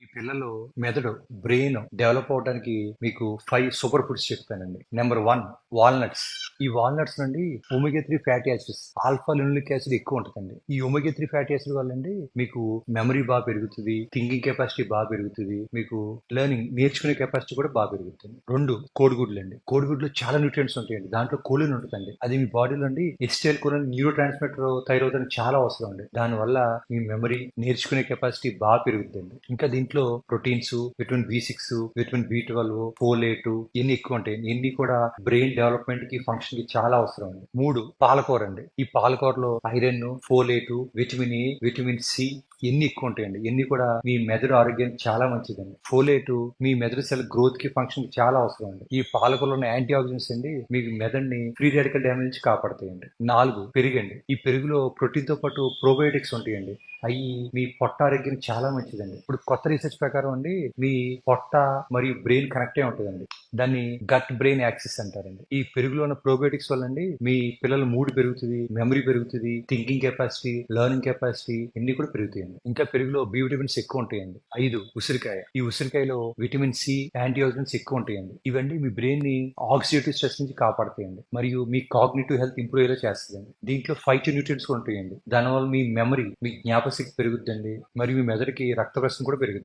ఈ పిల్లలు మెదడు బ్రెయిన్ డెవలప్ అవడానికి మీకు 5 సూపర్ ఫుడ్స్ చెప్తానండి. Number 1 walnuts. ఈ వాల్‌నట్స్ నుండి omega 3 fatty acids, alpha linoleic acid ఎక్కువ ఉంటదండి. ఈ ఒమేగా 3 ఫ్యాటీ యాసిడ్ వల్లండి మీకు మెమరీ పెరుగుతది. థింకింగ్ కెపాసిటీ పెరుగుతది. మీకు నేర్చుకునే కెపాసిటీ కూడా పెరుగుతుంది. 2 కోడిగుడ్లండి. కోడిగుడ్లో చాలా న్యూట్రియంట్స్ ఉంటాయండి. దాంట్లో కోలిన్ ఉంటదండి. అది మీ బాడీలో అండి ఎసిటైల్ కోలిన్ న్యూరో ట్రాన్స్‌మిటర్ తయారవ్వడానికి చాలా అవసరం అండి. దానివల్ల మీ మెమరీ నేర్చుకునే కెపాసిటీ పెరుగుద్దండి. ఇంకా దీంట్లో proteins, vitamin B6, vitamin B12, folate ఇవన్నీ ఎక్కువ ఉంటాయి. ఇవన్నీ కూడా బ్రెయిన్ డెవలప్మెంట్ కి ఫంక్షన్ కి చాలా అవసరం అండి. 3 పాలకూర అండి. ఈ పాలకూరలో iron, folate, vitamin A, vitamin C ఎన్ని ఎక్కువ ఉంటాయండి. ఇవన్నీ కూడా మీ మెదడు ఆరోగ్యానికి చాలా మంచిదండి. ఫోలేట్ మీ మెదడు సెల్ గ్రోత్ కి ఫంక్షన్ కి చాలా అవసరం అండి. ఈ పాలకూరలో ఉన్న యాంటీ ఆక్సిడెంట్స్ అండి మీకు మెదడుని ఫ్రీ రాడికల్ డ్యామేజ్ నుంచి కాపాడతాయండి. 4 పెరుగండి. ఈ పెరుగులో ప్రోటీన్ తో పాటు ప్రోబయోటిక్స్ ఉంటాయండి. అవి మీ పొట్ట ఆరోగ్యానికి చాలా మంచిదండి. ఇప్పుడు కొత్త రీసెర్చ్ ప్రకారం అండి మీ పొట్ట మరియు బ్రెయిన్ కనెక్ట్ అయి ఉంటుందండి. దాన్ని గట్ బ్రెయిన్ యాక్సిస్ అంటారండి. ఈ పెరుగులో ఉన్న ప్రోబయోటిక్స్ వల్ల అండి మీ పిల్లల మూడ్ పెరుగుతుంది, మెమరీ పెరుగుతుంది, థింకింగ్ కెపాసిటీ, లెర్నింగ్ కెపాసిటీ ఇన్ని కూడా పెరుగుతాయండి. ఇంకా పెరుగులో బి విటమిన్స్ ఎక్కువ ఉంటాయండి. 5 ఉసిరికాయ. ఈ ఉసిరికాయలో విటమిన్ సి, యాంటీ ఆక్సిడెంట్స్ ఎక్కువ ఉంటాయండి. ఇవన్నీ మీ బ్రెయిన్ ని ఆక్సిడేటివ్ స్ట్రెస్ నుంచి కాపాడతాయండి. మరియు మీ కాగ్నిటివ్ హెల్త్ ఇంప్రూవ్ అయ్యేలా చేస్తుందండి. దీంట్లో ఫైటో న్యూట్రియంట్స్ ఉంటాయండి. దానివల్ల మీ మెమరీ, మీ జ్ఞాపశక్తి పెరుగుద్దండి. మరియు మీ మెదడుకి రక్త ప్రసరణ కూడా పెరుగుతుంది.